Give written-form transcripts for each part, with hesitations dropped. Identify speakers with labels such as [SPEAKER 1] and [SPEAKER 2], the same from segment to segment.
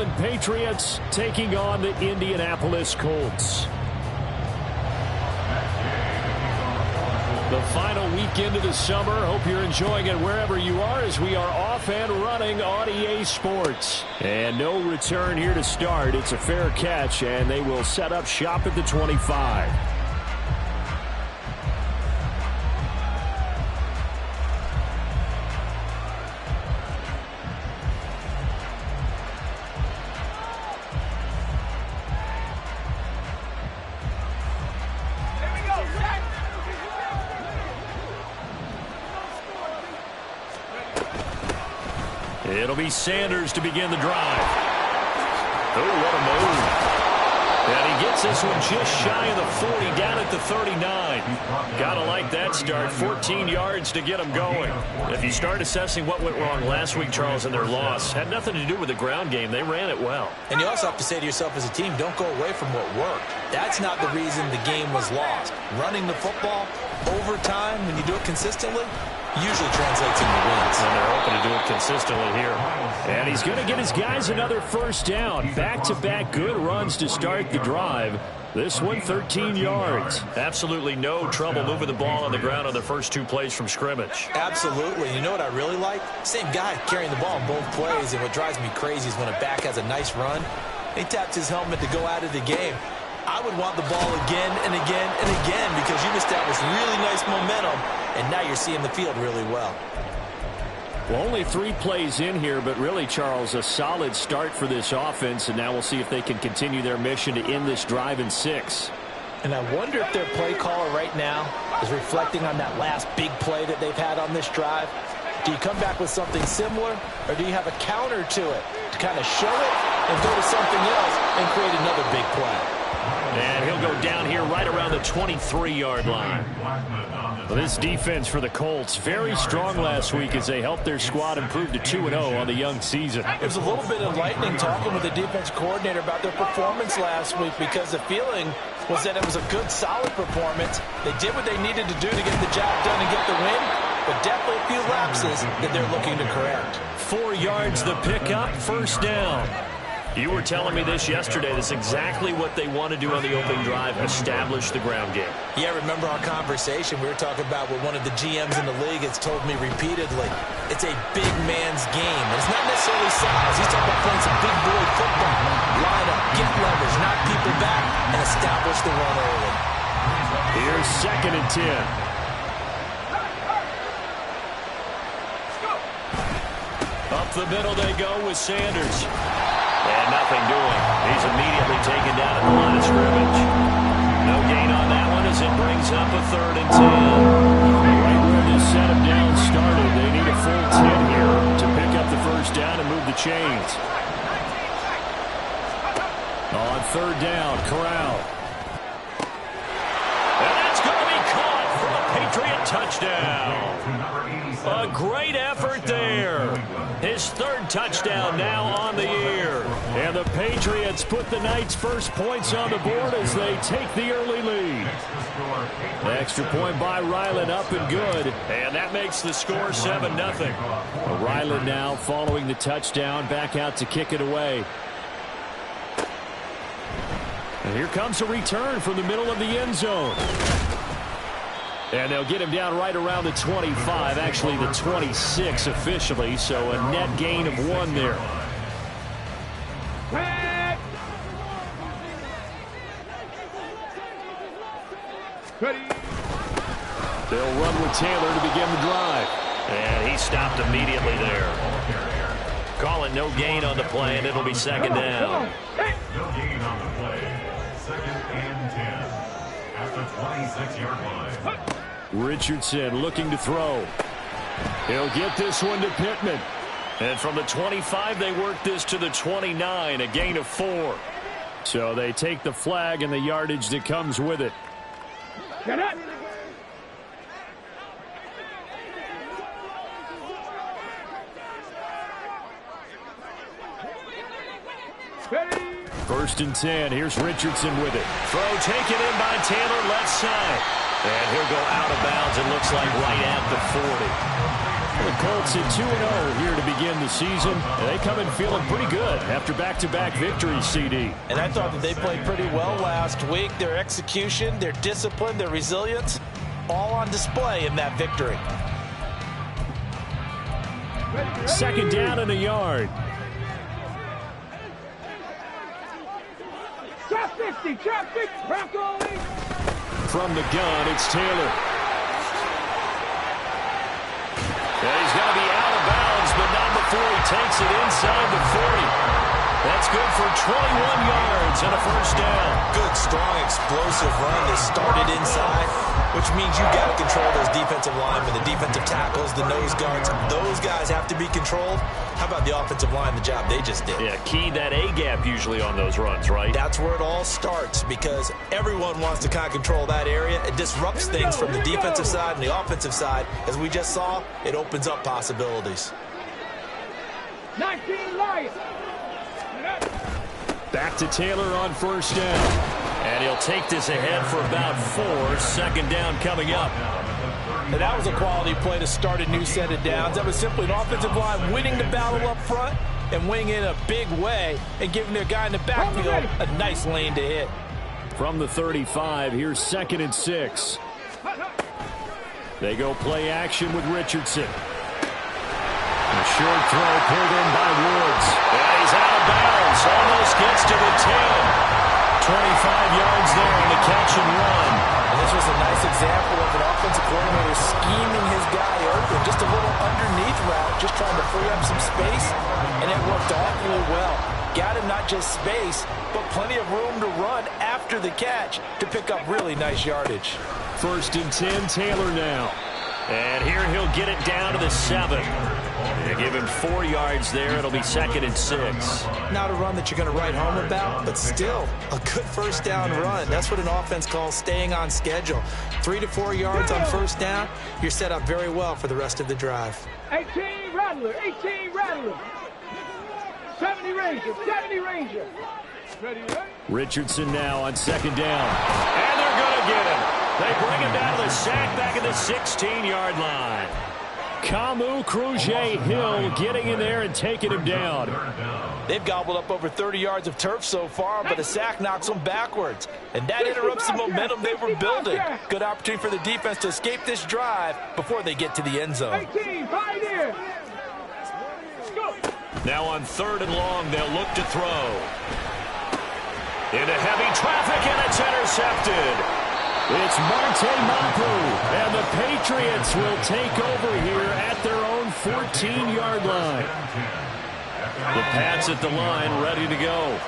[SPEAKER 1] England Patriots taking on the Indianapolis Colts. The final weekend of the summer. Hope you're enjoying it wherever you are as we are off and running on EA Sports. And no return here to start. It's a fair catch, and they will set up shop at the 25. It'll be Sanders to begin the drive. Oh, what a move. And he gets this one just shy of the 40, down at the 39. Gotta like that start. 14 yards to get him going. If you start assessing what went wrong last week, Charles, in their loss, had nothing to do with the ground game. They ran it well.
[SPEAKER 2] And you also have to say to yourself as a team, don't go away from what worked. That's not the reason the game was lost. Running the football over time, when you do it consistently, usually translates into wins.
[SPEAKER 1] And they're hoping to do it consistently here. And he's going to get his guys another first down. Back-to-back good runs to start the drive. This one 13 yards. Absolutely no trouble moving the ball on the ground on the first two plays from scrimmage.
[SPEAKER 2] Absolutely. You know what I really like? Same guy carrying the ball in both plays. And what drives me crazy is when a back has a nice run, he taps his helmet to go out of the game. I would want the ball again and again and again because you've established really nice momentum, and now you're seeing the field really well.
[SPEAKER 1] Well, only 3 plays in here, but really, Charles, a solid start for this offense, and now we'll see if they can continue their mission to end this drive in 6.
[SPEAKER 3] And I wonder if their play caller right now is reflecting on that last big play that they've had on this drive. Do you come back with something similar, or do you have a counter to it to kind of show it and go to something else and create another big play?
[SPEAKER 1] And he'll go down here right around the 23-yard line. Well, this defense for the Colts, very strong last week as they helped their squad improve to 2-0 on the young season.
[SPEAKER 3] It was a little bit enlightening talking with the defense coordinator about their performance last week because the feeling was that it was a good, solid performance. They did what they needed to do to get the job done and get the win, but definitely a few lapses that they're looking to correct.
[SPEAKER 1] 4 yards the pickup, first down. You were telling me this yesterday. This is exactly what they want to do on the opening drive, establish the ground game.
[SPEAKER 2] Yeah, remember our conversation. We were talking about what one of the GMs in the league has told me repeatedly. It's a big man's game. And it's not necessarily size. He's talking about playing some big boy football. Line up, get leverage, knock people back, and establish the run early.
[SPEAKER 1] Here's 2nd and 10. Up the middle they go with Sanders. And nothing doing. He's immediately taken down at the line of scrimmage. No gain on that one as it brings up a 3rd and 10. Right where this set him down started, they need a full 10 here to pick up the first down and move the chains. On 3rd down, Corral. And that's going to be caught for a Patriot touchdown. A great effort there. His 3rd touchdown now on the year. And the Patriots put the Knights' first points on the board as they take the early lead. Extra point by Ryland, up and good. And that makes the score 7-0. Ryland now following the touchdown, back out to kick it away. And here comes a return from the middle of the end zone. And they'll get him down right around the 25, actually the 26 officially, so a net gain of 1 there. They'll run with Taylor to begin the drive. And he stopped immediately there. Call it no gain on the play, and it'll be 2nd down.
[SPEAKER 4] No gain on the play. 2nd and 10 at the 26-yard line.
[SPEAKER 1] Richardson looking to throw. He'll get this one to Pittman. And from the 25, they work this to the 29, a gain of 4. So they take the flag and the yardage that comes with it.
[SPEAKER 5] Get it!
[SPEAKER 1] First and 10. Here's Richardson with it. Throw taken in by Taylor, left side. And he'll go out of bounds, it looks like right at the 40. The Colts at 2-0 here to begin the season. They come in feeling pretty good after back-to-back victories, CD.
[SPEAKER 3] And I thought that they played pretty well last week. Their execution, their discipline, their resilience, all on display in that victory.
[SPEAKER 1] Second down and a yard.
[SPEAKER 5] Trap 50, Broncos.
[SPEAKER 1] From the gun, it's Taylor. Yeah, he's going to be out of bounds, but not before he takes it inside the 40. That's good for 21 yards and a first down.
[SPEAKER 2] Good, strong, explosive run that started inside, which means you got to control those defensive linemen, the defensive tackles, the nose guards. Those guys have to be controlled. How about the offensive line, the job they just did?
[SPEAKER 1] Yeah, key that A-gap usually on those runs, right?
[SPEAKER 2] That's where it all starts because everyone wants to kind of control that area. It disrupts things from the defensive side and the offensive side. As we just saw, it opens up possibilities.
[SPEAKER 5] 19 Lions.
[SPEAKER 1] Back to Taylor on first down. And he'll take this ahead for about 4. Second down coming up.
[SPEAKER 3] And that was a quality play to start a new set of downs. That was simply an offensive line winning the battle up front and winning in a big way and giving their guy in the backfield a nice lane to hit.
[SPEAKER 1] From the 35, here's 2nd and 6. They go play action with Richardson. A short throw pulled in by Woods. And he's out of bounds. Almost gets to the 10. 25 yards there on the catch and run.
[SPEAKER 3] And this was a nice example of an offensive coordinator scheming his guy open. Just a little underneath route, just trying to free up some space. And it worked awfully well. Got him not just space, but plenty of room to run after the catch to pick up really nice yardage.
[SPEAKER 1] 1st and 10, Taylor now. And here he'll get it down to the 7. They give him 4 yards there. It'll be 2nd and 6.
[SPEAKER 2] Not a run that you're going to write home about, but still a good first down run. That's what an offense calls staying on schedule. 3 to 4 yards on first down. You're set up very well for the rest of the drive.
[SPEAKER 5] 18 Rattler. 70 Ranger. Ready?
[SPEAKER 1] Richardson now on 2nd down. And they're going to get him. They bring him down to the sack back at the 16-yard line. Kamu Cruz-Hill getting in there and taking him down.
[SPEAKER 3] They've gobbled up over 30 yards of turf so far, but a sack knocks them backwards. And that interrupts the momentum they were building. Good opportunity for the defense to escape this drive before they get to the end zone.
[SPEAKER 5] 18, right here.
[SPEAKER 1] Now on 3rd and long, they'll look to throw. Into heavy traffic, and it's intercepted. It's Marte Mapu, and the Patriots will take over here at their own 14-yard line. The Pats at the line, ready to go.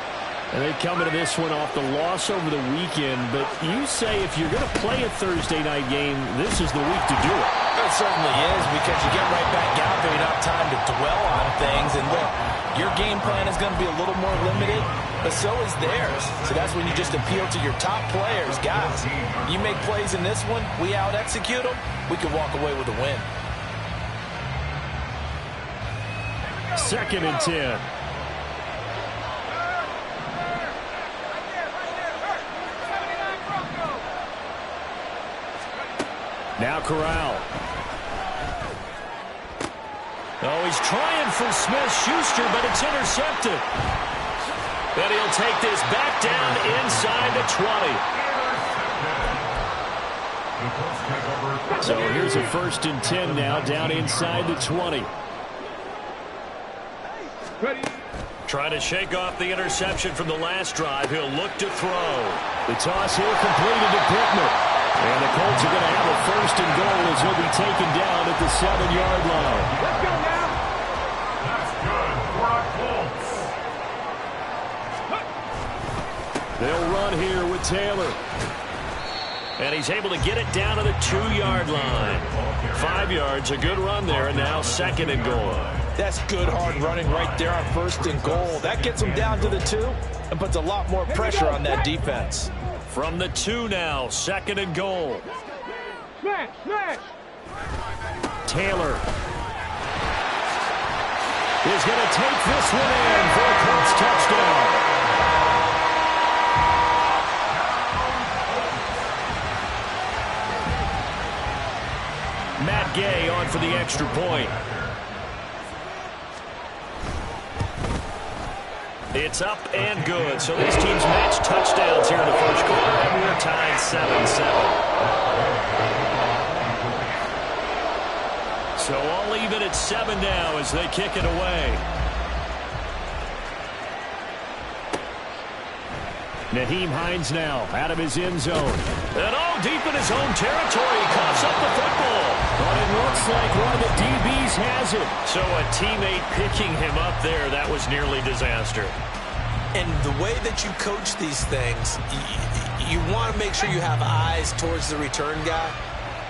[SPEAKER 1] And they come into this one off the loss over the weekend, but you say if you're going to play a Thursday night game, this is the week to do it.
[SPEAKER 3] It certainly is, because you get right back out there, you don't have time to dwell on things. And look, your game plan is going to be a little more limited, but so is theirs. So that's when you just appeal to your top players. Guys, you make plays in this one, we out-execute them, we can walk away with a win.
[SPEAKER 1] 2nd and 10. Now Corral. Oh, he's trying for Smith-Schuster, but it's intercepted. And he'll take this back down inside the 20. So here's a 1st and 10 now, down inside the 20. Trying to shake off the interception from the last drive. He'll look to throw. The toss here completed to Pittman. And the Colts are going to have a 1st and goal as he'll be taken down at the 7-yard line.
[SPEAKER 5] Let's go now.
[SPEAKER 4] That's good for our Colts.
[SPEAKER 1] They'll run here with Taylor. And he's able to get it down to the 2-yard line. 5 yards, a good run there, and now 2nd and goal.
[SPEAKER 3] That's good hard running right there on 1st and goal. That gets them down to the 2 and puts a lot more pressure on that defense.
[SPEAKER 1] From the 2 now, 2nd and goal.
[SPEAKER 5] Smash.
[SPEAKER 1] Taylor is going to take this one in for a Colts touchdown. Matt Gay on for the the extra point. It's up and good. So these teams match touchdowns here in the first quarter, and we're tied 7-7. So all even at 7 now as they kick it away. Nyheim Hines now out of his end zone. And all deep in his own territory. He coughs up the football. But it looks like one of the DBs has it. So a teammate picking him up there, that was nearly disaster.
[SPEAKER 2] And the way that you coach these things, you want to make sure you have eyes towards the return guy,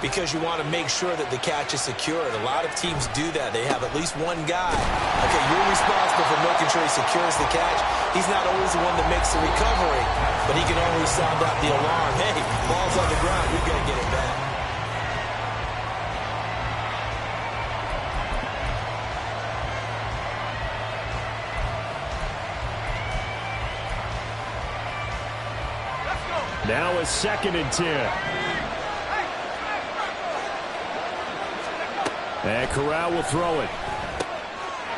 [SPEAKER 2] because you want to make sure that the catch is secured. A lot of teams do that. They have at least one guy. Okay, you're responsible for making sure he secures the catch. He's not always the one that makes the recovery, but he can always sound out the alarm. Hey, ball's on the ground. We've got to get it back.
[SPEAKER 1] Now a 2nd and 10. And Corral will throw it.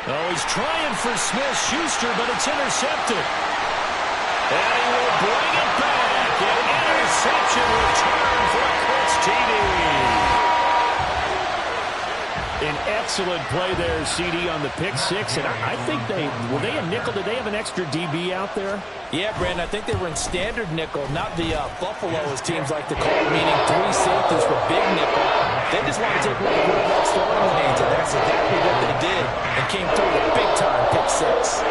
[SPEAKER 1] Oh, he's trying for Smith-Schuster, but it's intercepted. And he will bring it back. An interception return for a Colts TD. An excellent play there, CD, on the pick six. And I think were they a nickel? Did they have an extra DB out there?
[SPEAKER 3] Yeah, Brandon, I think they were in standard nickel, not the Buffalo, as teams like to call it, meaning 3 safeties for big nickel. They just want to take one of the quarterback's throwing lanes, and that's exactly what they did, and came through with a big-time pick six.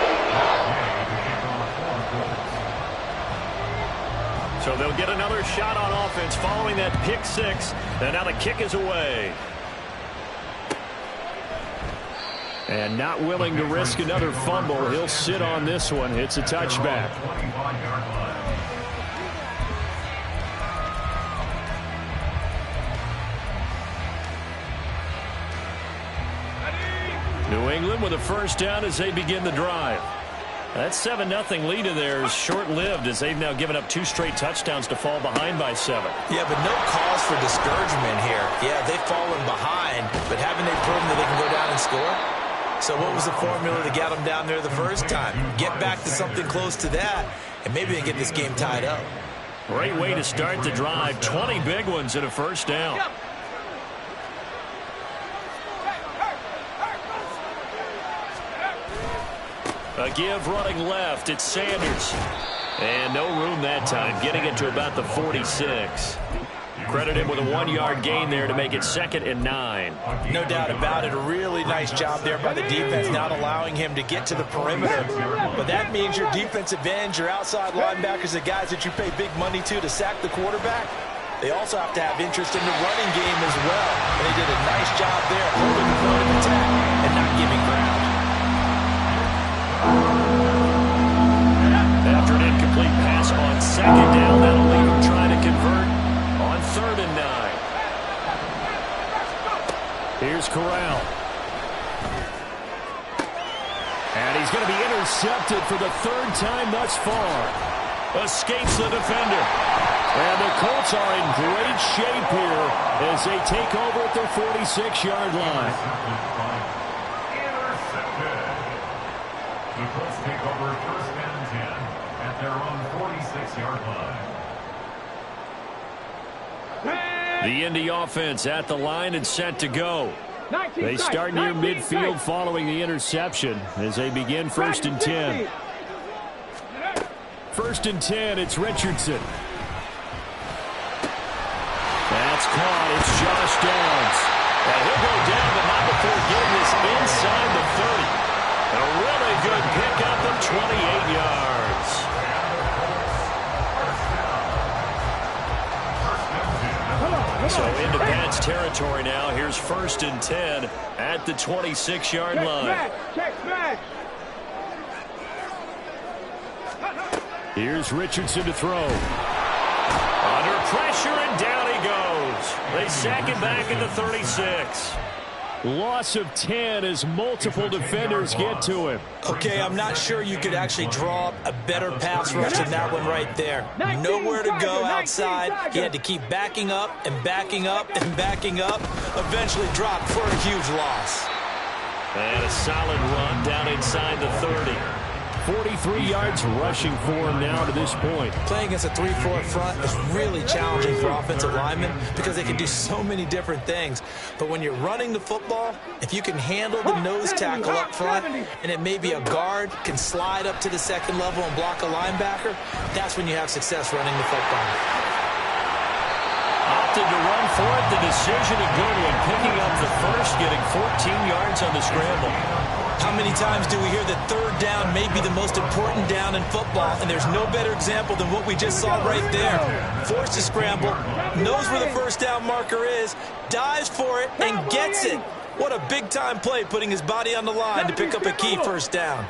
[SPEAKER 1] So they'll get another shot on offense following that pick six, and now the kick is away. And not willing to risk another fumble. He'll sit on this one. It's a touchback. New England with a first down as they begin the drive. That 7-0 lead of theirs short-lived as they've now given up 2 straight touchdowns to fall behind by 7.
[SPEAKER 2] Yeah, but no cause for discouragement here. Yeah, they've fallen behind, but haven't they proven that they can go down and score? So what was the formula to get them down there the first time? Get back to something close to that, and maybe they get this game tied up.
[SPEAKER 1] Great way to start the drive. 20 big ones and a first down. A give running left. It's Sanders. And no room that time, getting it to about the 46. Credit him with a 1-yard gain there to make it 2nd and 9.
[SPEAKER 3] No doubt about it. A really nice job there by the defense, not allowing him to get to the perimeter. But that means your defensive ends, your outside linebackers, the guys that you pay big money to sack the quarterback, they also have to have interest in the running game as well. And they did a nice job there holding the point of attack and not giving ground.
[SPEAKER 1] After an incomplete pass on 2nd down, that'll leave him trying to convert on 3rd and 9. Here's Corral. And he's going to be intercepted for the 3rd time thus far. Escapes the defender. And the Colts are in great shape here as they take over at their 46-yard line.
[SPEAKER 4] Intercepted. The Colts take over 1st and 10 at their own 46-yard line.
[SPEAKER 1] The Indy offense at the line and set to go. They start near midfield following the interception as they begin 1st and 10. 1st and 10, it's Richardson. That's caught. It's Josh Downs. And he'll go down, but not before getting this inside the 30. A really good pickup of 28 yards. So into Pat's territory now. Here's 1st and 10 at the 26-yard line. Here's Richardson to throw. Under pressure, and down he goes. They sack him back at the 36. Loss of 10 as multiple defenders get to him.
[SPEAKER 2] Okay, I'm not sure you could actually draw up a better pass rush than that one right there. Nowhere to go outside. He had to keep backing up and backing up and backing up. Eventually dropped for a huge loss.
[SPEAKER 1] And a solid run down inside the 30. 43 yards rushing for him now to this point.
[SPEAKER 2] Playing against a 3-4 front is really challenging for offensive linemen because they can do so many different things. But when you're running the football, if you can handle the nose tackle up front, and it may be a guard can slide up to the second level and block a linebacker, that's when you have success running the football.
[SPEAKER 1] Opted to run for it. The decision a good one. Picking up the first, getting 14 yards on the scramble.
[SPEAKER 2] How many times do we hear that third down may be the most important down in football, and there's no better example than what we just saw right there. Forced to scramble, knows where the first down marker is, dives for it, and gets it. What a big-time play, putting his body on the line to pick up a key first down.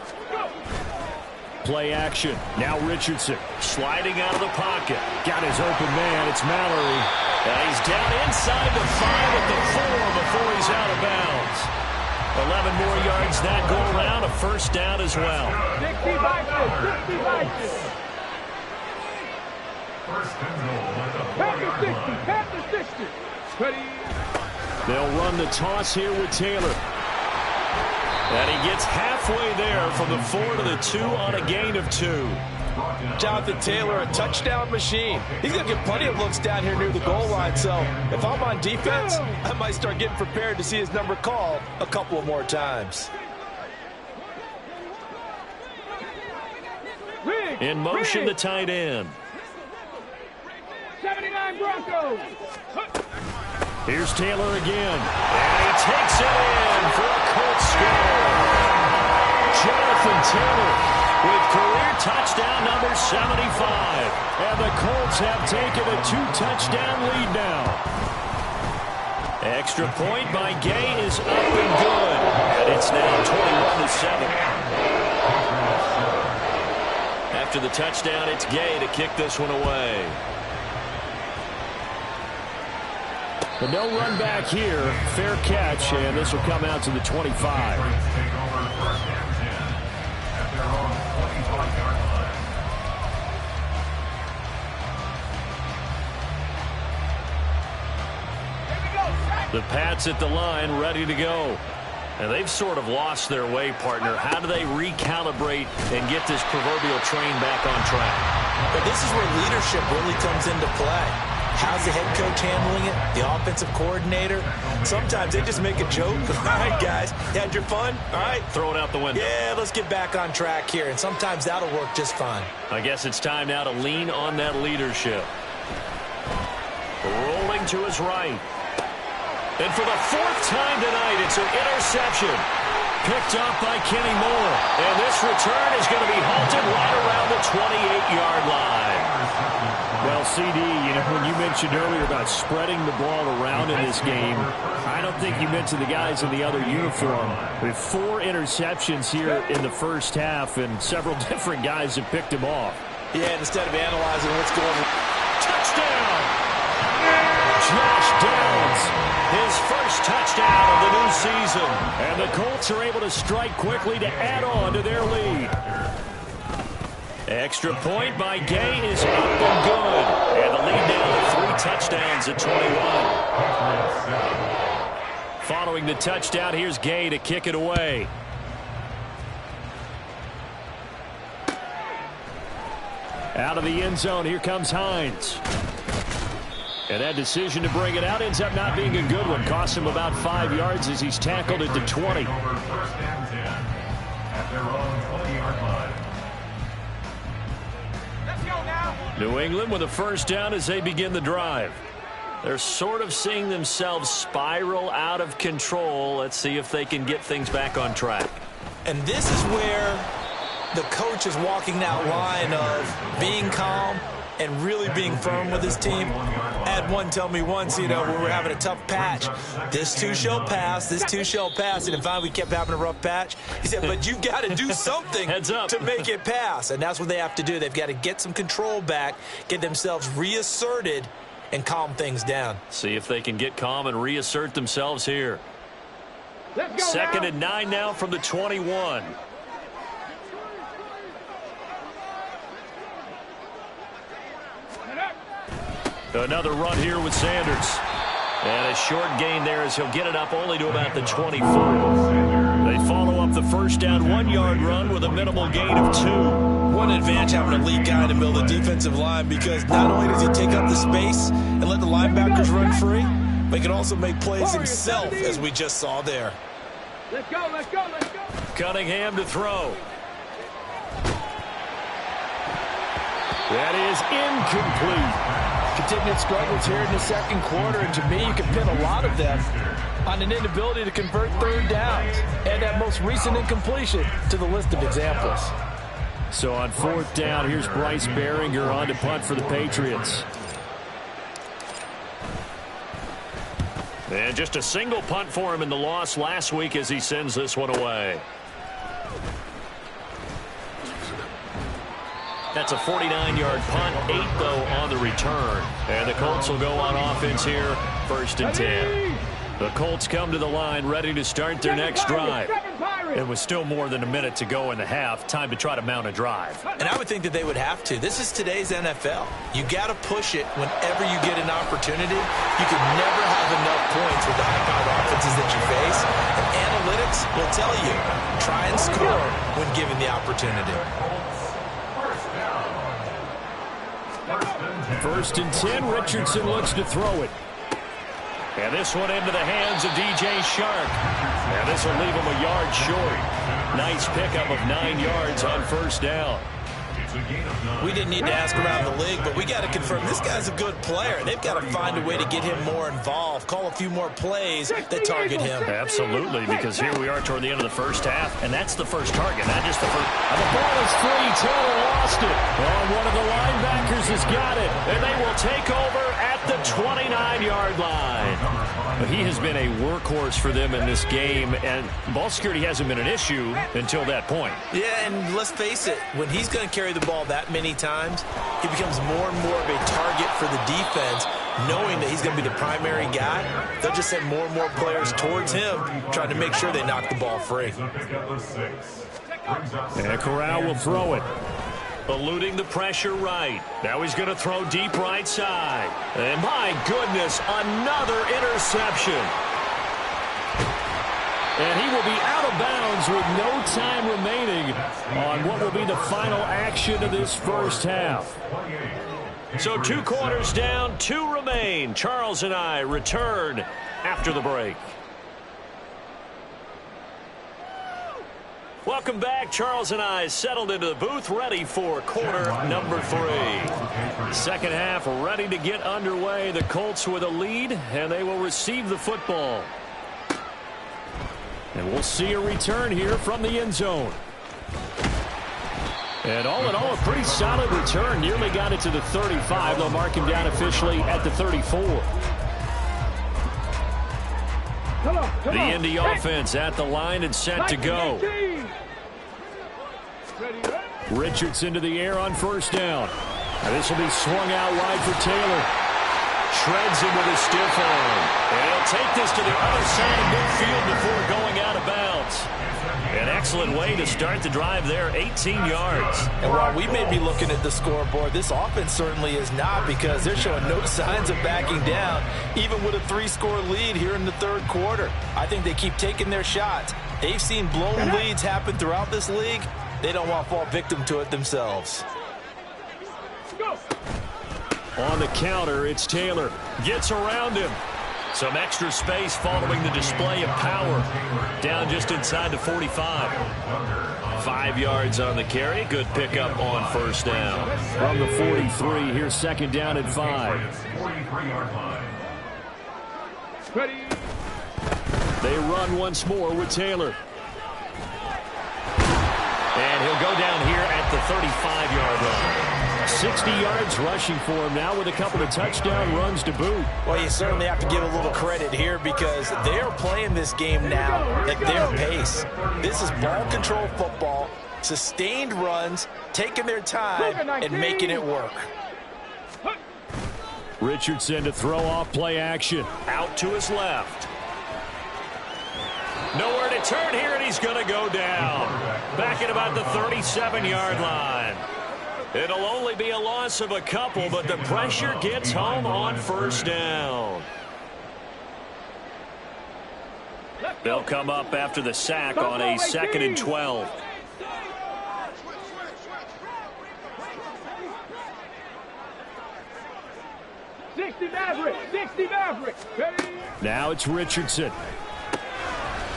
[SPEAKER 1] Play action. Now Richardson sliding out of the pocket. Got his open man. It's Mallory. And he's down inside the 5 at the 4 before he's out of bounds. 11 more yards that go around. A first down as well.
[SPEAKER 5] 65. Past the 60. Ready.
[SPEAKER 1] They'll run the toss here with Taylor. And he gets halfway there from the 4 to the 2 on a gain of 2.
[SPEAKER 3] Jonathan Taylor, a touchdown machine. He's going to get plenty of looks down here near the goal line. So if I'm on defense, I might start getting prepared to see his number called a couple of more times.
[SPEAKER 1] In motion, the tight end.
[SPEAKER 5] 79 Broncos.
[SPEAKER 1] Here's Taylor again. And he takes it in for a Colts score. Jonathan Taylor with career touchdown number 75. And the Colts have taken a 2-touchdown lead now. Extra point by Gay is up and good. And it's now 21-7. After the touchdown, it's Gay to kick this one away. But no run back here. Fair catch, and this will come out to the 25. The Pats at the line, ready to go. And they've sort of lost their way, partner. How do they recalibrate and get this proverbial train back on track?
[SPEAKER 2] But this is where leadership really comes into play. How's the head coach handling it? The offensive coordinator? Sometimes they just make a joke. All right, guys, you had your fun? All right.
[SPEAKER 1] Throw it out the window.
[SPEAKER 2] Yeah, let's get back on track here. And sometimes that'll work just fine.
[SPEAKER 1] I guess it's time now to lean on that leadership. Rolling to his right. And for the 4th time tonight, it's an interception. Picked up by Kenny Moore. And this return is going to be halted right around the 28-yard line. Well, CD, you know, when you mentioned earlier about spreading the ball around in this game, I don't think you mentioned the guys in the other uniform. With 4 interceptions here in the first half, and several different guys have picked him off.
[SPEAKER 3] Yeah, instead of analyzing what's going on.
[SPEAKER 1] Touchdown! Josh Downs, his first touchdown of the new season. And the Colts are able to strike quickly to add on to their lead. Extra point by Gay is up and good. And the lead now to 3 touchdowns at 21. Following the touchdown, here's Gay to kick it away. Out of the end zone, here comes Hines. And that decision to bring it out ends up not being a good one. Costs him about 5 yards as he's tackled at the 20. New England with a first down as they begin the drive. They're sort of seeing themselves spiral out of control. Let's see if they can get things back on track.
[SPEAKER 2] And this is where the coach is walking that line of being calm and really being firm with his team. I had one tell me once, you know, when we're having a tough patch, this too shall pass, this too shall pass. And finally we kept having a rough patch. He said, but you've got to do something
[SPEAKER 1] Heads up.
[SPEAKER 2] to make it pass. And that's what they have to do. They've got to get some control back, get themselves reasserted, and calm things down.
[SPEAKER 1] See if they can get calm and reassert themselves here. Second and 9 now from the 21. Another run here with Sanders. And a short gain there as he'll get it up only to about the 24. They follow up the first down 1-yard run with a minimal gain of 2.
[SPEAKER 2] What an advantage having a lead guy in the middle of the defensive line, because not only does he take up the space and let the linebackers run free, but he can also make plays himself, as we just saw there.
[SPEAKER 5] Let's go, let's go, let's go.
[SPEAKER 1] Cunningham to throw. That is incomplete.
[SPEAKER 3] Continued struggles here in the second quarter, and to me, you can pin a lot of them on an inability to convert third downs and that most recent incompletion to the list of examples.
[SPEAKER 1] So on fourth down, here's Bryce Behringer on to punt for the Patriots. And just a single punt for him in the loss last week as he sends this one away. That's a 49-yard punt, 8 though on the return. And the Colts will go on offense here, 1st and 10. The Colts come to the line ready to start their next drive. It was still more than a minute to go in the half. Time to try to mount a drive.
[SPEAKER 2] And I would think that they would have to. This is today's NFL. You got to push it whenever you get an opportunity. You can never have enough points with the high-powered offenses that you face. And analytics will tell you, try and score when given the opportunity.
[SPEAKER 1] 1st and 10, Richardson looks to throw it. And this one into the hands of DJ Shark. And this will leave him a yard short. Nice pickup of 9 yards on 1st down.
[SPEAKER 2] We didn't need to ask around the league, but we got to confirm this guy's a good player. They've got to find a way to get him more involved, call a few more plays that target him.
[SPEAKER 1] Absolutely, because here we are toward the end of the first half, and that's the first target, not just the first. And the ball is free. Taylor lost it. Oh, one of the linebackers has got it, and they will take over at the 29-yard line. He has been a workhorse for them in this game, and ball security hasn't been an issue until that point.
[SPEAKER 2] Yeah, and let's face it, when he's going to carry the ball that many times, he becomes more and more of a target for the defense, knowing that he's going to be the primary guy. They'll just send more and more players towards him, trying to make sure they knock the ball free.
[SPEAKER 1] And Corral will throw it. Eluding the pressure right. Now he's going to throw deep right side. And my goodness, another interception. And he will be out of bounds with no time remaining on what will be the final action of this first half. So 2 quarters down, 2 remain. Charles and I return after the break. Welcome back. Charles and I settled into the booth, ready for quarter number 3. Second half ready to get underway. The Colts with a lead, and they will receive the football. And we'll see a return here from the end zone. And all in all, a pretty solid return. Nearly got it to the 35. They'll mark him down officially at the 34. The Indy offense at the line and set to go. Richardson to the air on 1st down. And this will be swung out wide for Taylor. Shreds him with a stiff arm. And he'll take this to the other side of midfield before going out of bounds. An excellent way to start the drive there, 18 yards.
[SPEAKER 3] And while we may be looking at the scoreboard, this offense certainly is not, because they're showing no signs of backing down, even with a 3-score lead here in the third quarter. I think they keep taking their shots. They've seen blown leads happen throughout this league. They don't want to fall victim to it themselves.
[SPEAKER 1] On the counter, it's Taylor. Gets around him. Some extra space following the display of power. Down just inside the 45. 5 yards on the carry. Good pickup on 1st down. From the 43, here's 2nd down and 5. They run once more with Taylor. And he'll go down here at the 35-yard line. 60 yards rushing for him now with a couple of touchdown runs to boot.
[SPEAKER 3] Well, you certainly have to give a little credit here, because they're playing this game now at their pace. This is ball control football, sustained runs, taking their time and making it work.
[SPEAKER 1] Richardson to throw off play action. Out to his left. Nowhere to turn here, and he's going to go down. Back at about the 37-yard line. It'll only be a loss of a couple, but the pressure gets home on first down. They'll come up after the sack on a 2nd and 12. Now it's Richardson.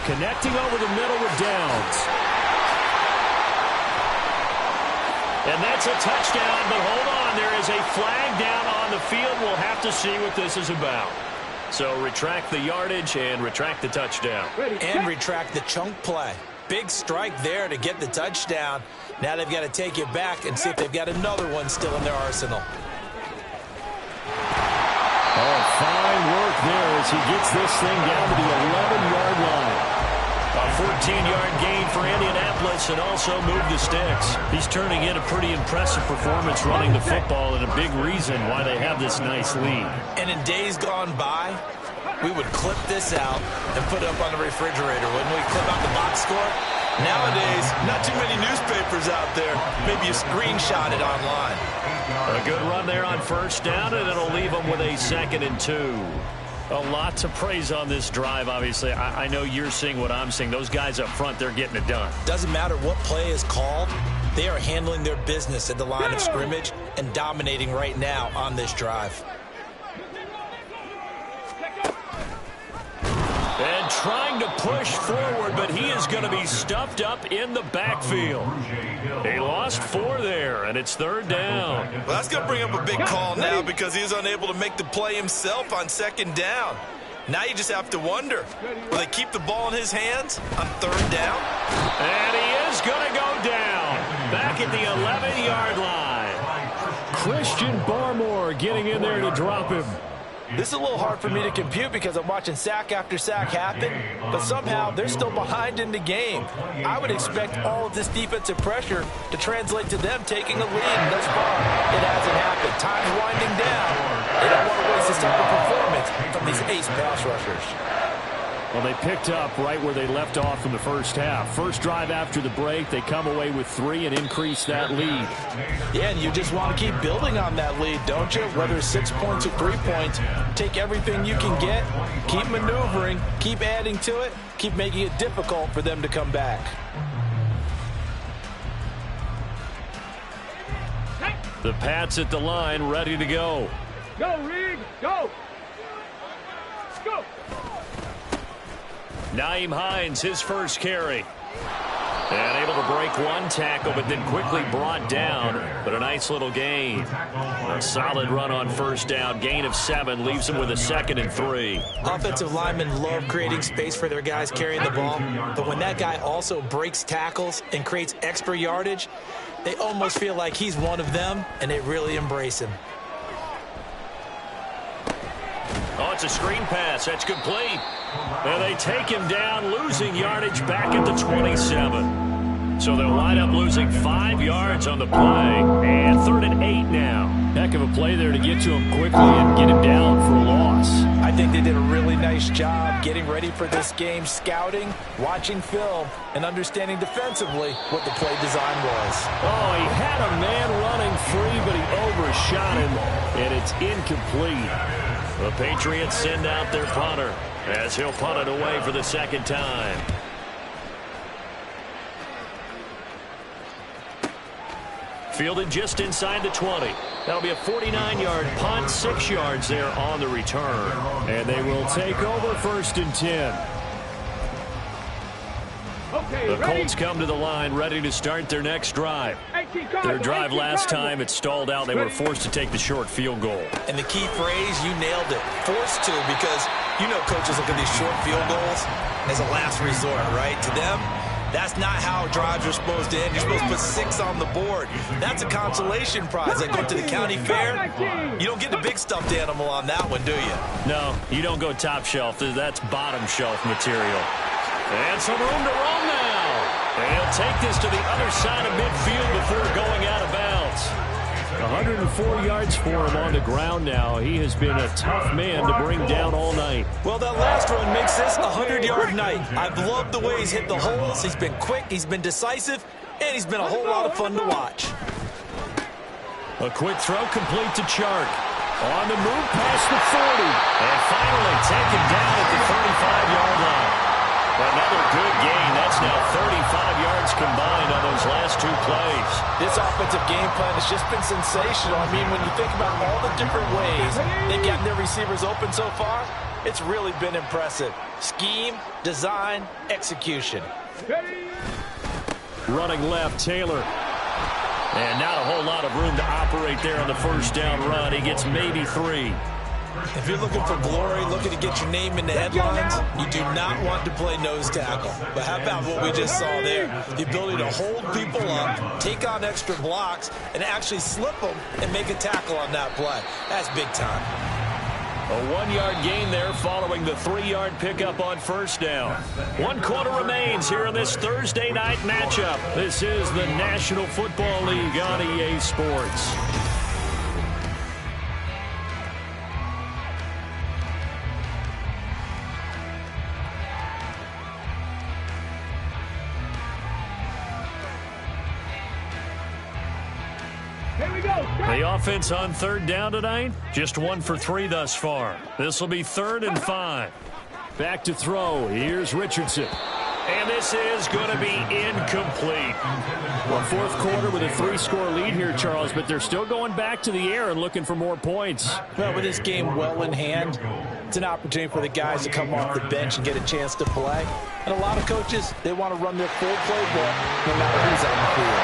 [SPEAKER 1] Connecting over the middle with Downs. And that's a touchdown, but hold on. There is a flag down on the field. We'll have to see what this is about. So retract the yardage and retract the touchdown.
[SPEAKER 2] And retract the chunk play. Big strike there to get the touchdown. Now they've got to take it back and see if they've got another one still in their arsenal.
[SPEAKER 1] Oh, fine work there as he gets this thing down to the 11-yard line. A 14-yard gain for Indianapolis and also move the sticks. He's turning in a pretty impressive performance running the football and a big reason why they have this nice lead.
[SPEAKER 2] And in days gone by, we would clip this out and put it up on the refrigerator. Wouldn't we clip out the box score? Nowadays, not too many newspapers out there. Maybe you screenshot it online.
[SPEAKER 1] A good run there on first down, and it'll leave them with a 2nd and 2. A lot to praise on this drive, obviously. I know you're seeing what I'm seeing. Those guys up front, they're getting it done.
[SPEAKER 2] Doesn't matter what play is called. They are handling their business at the line of scrimmage and dominating right now on this drive.
[SPEAKER 1] And trying to push forward, but he is going to be stuffed up in the backfield. He lost 4 there, and it's 3rd down.
[SPEAKER 2] Well, that's going to bring up a big call now because he is unable to make the play himself on 2nd down. Now you just have to wonder, will they keep the ball in his hands on 3rd down?
[SPEAKER 1] And he is going to go down back at the 11-yard line. Christian Barmore getting in there to drop him.
[SPEAKER 3] This is a little hard for me to compute because I'm watching sack after sack happen, but somehow they're still behind in the game. I would expect all of this defensive pressure to translate to them taking a lead, and thus far, it hasn't happened. Time's winding down. They don't want to waste this type of performance from these ace pass rushers.
[SPEAKER 1] Well, they picked up right where they left off in the first half. First drive after the break, they come away with 3 and increase that lead.
[SPEAKER 3] Yeah, and you just want to keep building on that lead, don't you? Whether it's 6 points or 3 points, take everything you can get, keep maneuvering, keep adding to it, keep making it difficult for them to come back.
[SPEAKER 1] The Pats at the line, ready to go.
[SPEAKER 5] Go, Reed, go! Go!
[SPEAKER 1] Nyheim Hines, his first carry. And able to break one tackle, but then quickly brought down. But a nice little gain. A solid run on first down. Gain of 7 leaves him with a 2nd and 3.
[SPEAKER 2] Offensive linemen love creating space for their guys carrying the ball. But when that guy also breaks tackles and creates extra yardage, they almost feel like he's one of them, and they really embrace him.
[SPEAKER 1] Oh, it's a screen pass. That's complete. And they take him down, losing yardage back at the 27. So they'll wind up losing 5 yards on the play. And 3rd and 8 now. Heck of a play there to get to him quickly and get him down for a loss.
[SPEAKER 3] I think they did a really nice job getting ready for this game, scouting, watching film, and understanding defensively what the play design was.
[SPEAKER 1] Oh, he had a man running free, but he overshot him, and it's incomplete. The Patriots send out their punter as he'll punt it away for the 2nd time. Fielded just inside the 20. That'll be a 49-yard punt, 6 yards there on the return. And they will take over 1st and 10. The Colts come to the line ready to start their next drive. Their drive last time, it stalled out. They were forced to take the short field goal.
[SPEAKER 2] And the key phrase, you nailed it. Forced to, because you know coaches look at these short field goals as a last resort, right? To them, that's not how drives are supposed to end. You're supposed to put 6 on the board. That's a consolation prize. Like go to the county fair, you don't get the big stuffed animal on that one, do you?
[SPEAKER 1] No, you don't go top shelf. That's bottom shelf material. And some room to roam now. And he'll take this to the other side of midfield before going out of bounds. 4 yards for him on the ground now. He has been a tough man to bring down all night.
[SPEAKER 2] Well, that last run makes this a 100-yard night. I've loved the way he's hit the holes. He's been quick, he's been decisive, and he's been a whole lot of fun to watch.
[SPEAKER 1] A quick throw complete to Chark. On the move past the 40. And finally taken down at the 35-yard line. Another good gain. That's now 35 yards combined on those last 2 plays.
[SPEAKER 3] This offensive game plan has just been sensational. I mean, when you think about all the different ways they've gotten their receivers open so far, it's really been impressive. Scheme, design, execution.
[SPEAKER 1] Running left, Taylor. And not a whole lot of room to operate there on the first down run. He gets maybe 3.
[SPEAKER 2] If you're looking for glory, looking to get your name in the headlines, you do not want to play nose tackle. But how about what we just saw there? The ability to hold people up, take on extra blocks, and actually slip them and make a tackle on that play. That's big time.
[SPEAKER 1] A 1-yard gain there following the 3-yard pickup on first down. 1 quarter remains here in this Thursday night matchup. This is the National Football League on EA Sports. The offense on third down tonight, just 1 for 3 thus far. This will be 3rd and 5. Back to throw. Here's Richardson. And this is going to be incomplete. Well, 4th quarter with a 3-score lead here, Charles, but they're still going back to the air and looking for more points.
[SPEAKER 3] Well, with this game well in hand, it's an opportunity for the guys to come off the bench and get a chance to play. And a lot of coaches, they want to run their full playbook no matter who's on the field.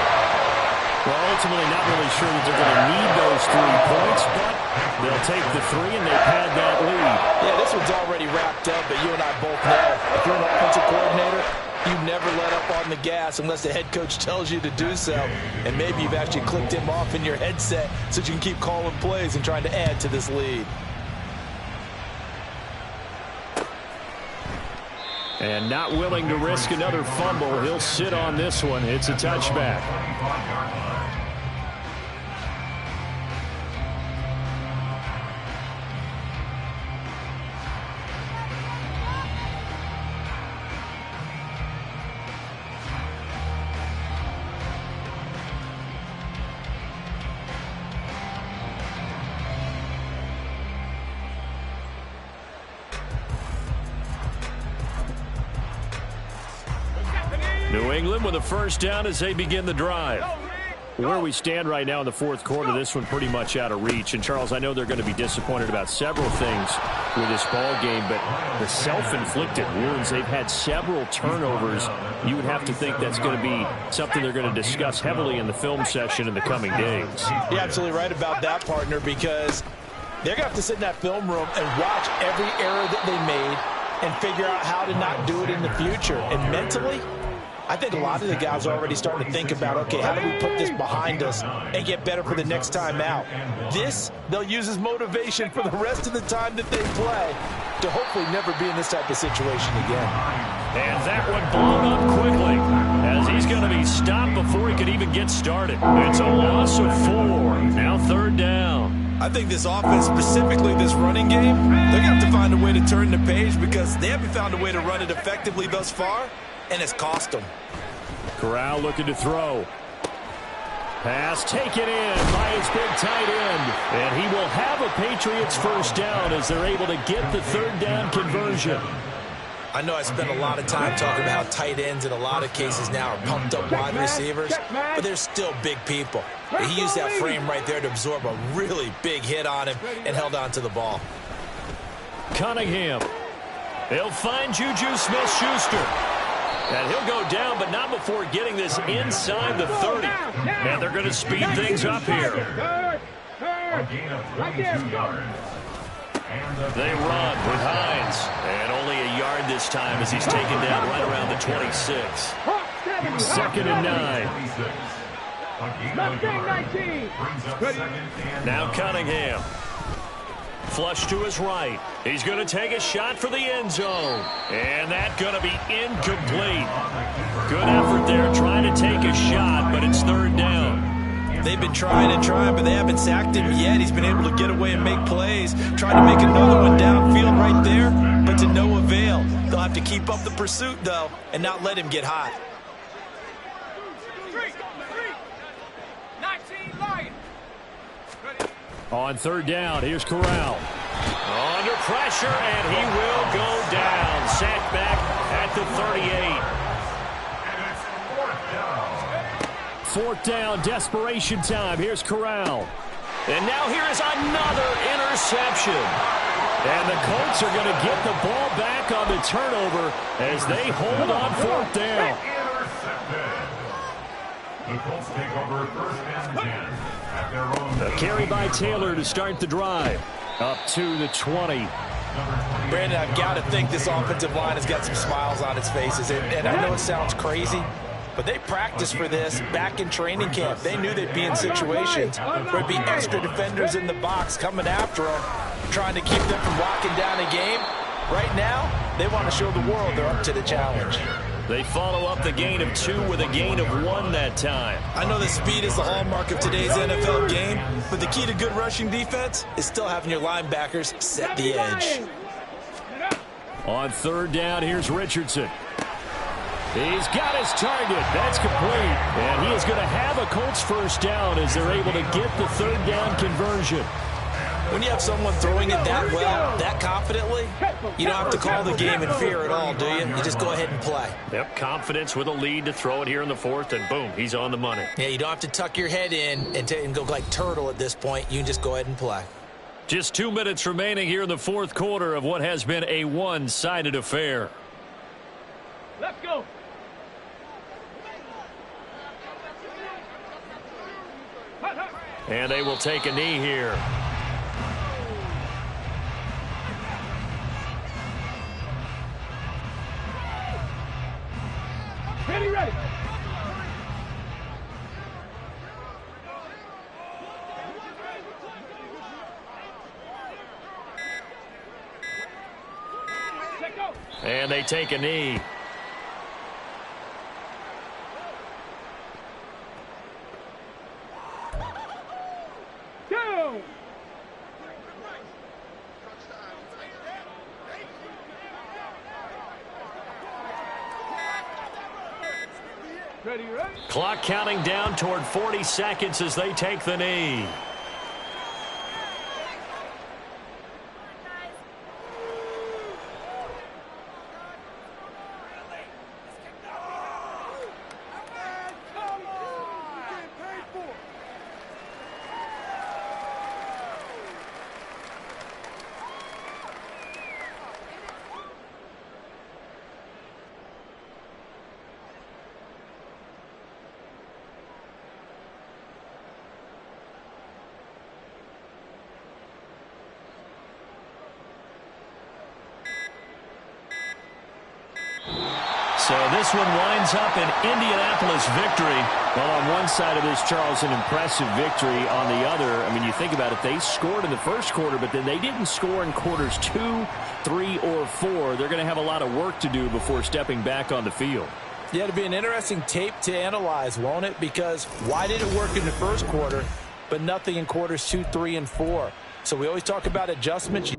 [SPEAKER 1] Well, ultimately not really sure that they're going to need those 3 points, but they'll take the 3 and they pad that lead.
[SPEAKER 3] Yeah, this one's already wrapped up, but you and I both know if you're an offensive coordinator, you never let up on the gas unless the head coach tells you to do so. And maybe you've actually clicked him off in your headset so you can keep calling plays and trying to add to this lead.
[SPEAKER 1] And not willing to risk another fumble. He'll sit on this one. It's a touchback. New England with a first down as they begin the drive. Where we stand right now in the 4th quarter, this one pretty much out of reach. And, Charles, I know they're going to be disappointed about several things with this ball game, but the self-inflicted wounds, they've had several turnovers. You would have to think that's going to be something they're going to discuss heavily in the film session in the coming days.
[SPEAKER 3] You're absolutely right about that, partner, because they're going to have to sit in that film room and watch every error that they made and figure out how to not do it in the future. And mentally, I think a lot of the guys are already starting to think about, okay, how do we put this behind us and get better for the next time out? This, they'll use as motivation for the rest of the time that they play to hopefully never be in this type of situation again.
[SPEAKER 1] And that one blown up quickly as he's going to be stopped before he could even get started. It's a loss of 4. Now 3rd down.
[SPEAKER 2] I think this offense, specifically this running game, they're going to have to find a way to turn the page because they haven't found a way to run it effectively thus far. And it's cost them.
[SPEAKER 1] Corral looking to throw. Pass taken in by his big tight end. And he will have a Patriots first down as they're able to get the 3rd down conversion.
[SPEAKER 2] I know I spent a lot of time talking about how tight ends in a lot of cases now are pumped up wide receivers, but they're still big people. He used that frame right there to absorb a really big hit on him and held on to the ball.
[SPEAKER 1] Cunningham. He'll find Juju Smith-Schuster. And he'll go down, but not before getting this inside the 30. And they're going to speed things up here. They run with Hines. And only a yard this time as he's taken down right around the 26. 2nd and 9. Now Cunningham. Flush to his right. He's going to take a shot for the end zone. And that's going to be incomplete. Good effort there trying to take a shot, but it's 3rd down.
[SPEAKER 2] They've been trying and trying, but they haven't sacked him yet. He's been able to get away and make plays. Trying to make another one downfield right there, but to no avail. They'll have to keep up the pursuit, though, and not let him get hot.
[SPEAKER 1] On third down, here's Corral. Under pressure, and he will go down. Sacked back at the 38. Fourth down, desperation time. Here's Corral. And now here is another interception. And the Colts are going to get the ball back on the turnover as they hold on fourth down.
[SPEAKER 4] The Colts take over first and 10 at their own.
[SPEAKER 1] A carry by Taylor to start the drive. Up to the 20.
[SPEAKER 2] Brandon, I've got to think this offensive line has got some smiles on its faces. And I know it sounds crazy, but they practiced for this back in training camp. They knew they'd be in situations where there'd be extra defenders in the box coming after them, trying to keep them from locking down a game. Right now, they want to show the world they're up to the challenge.
[SPEAKER 1] They follow up the gain of 2 with a gain of 1 that time.
[SPEAKER 2] I know that speed is the hallmark of today's NFL game, but the key to good rushing defense is still having your linebackers set the edge.
[SPEAKER 1] On third down, here's Richardson. He's got his target. That's complete. And he is going to have a Colts first down as they're able to get the third down conversion.
[SPEAKER 2] When you have someone throwing it that well, that confidently, you don't have to call the game in fear at all, do you? You just go ahead and play.
[SPEAKER 1] Yep, confidence with a lead to throw it here in the fourth, and boom, he's on the money.
[SPEAKER 2] Yeah, you don't have to tuck your head in and go like turtle at this point. You can just go ahead and play.
[SPEAKER 1] Just 2 minutes remaining here in the fourth quarter of what has been a one-sided affair.
[SPEAKER 5] Let's go.
[SPEAKER 1] And they will take a knee here.
[SPEAKER 5] Ready, ready.
[SPEAKER 1] And they take a knee.
[SPEAKER 5] Go. Ready, ready.
[SPEAKER 1] Clock counting down toward 40 seconds as they take the knee. So this one winds up an Indianapolis victory. Well, on one side of this, Charles, an impressive victory. On the other, I mean, you think about it, they scored in the first quarter, but then they didn't score in quarters 2, 3, or 4. They're going to have a lot of work to do before stepping back on the field.
[SPEAKER 3] Yeah, it'll be an interesting tape to analyze, won't it? Because why did it work in the first quarter, but nothing in quarters 2, 3, and 4? So we always talk about adjustments.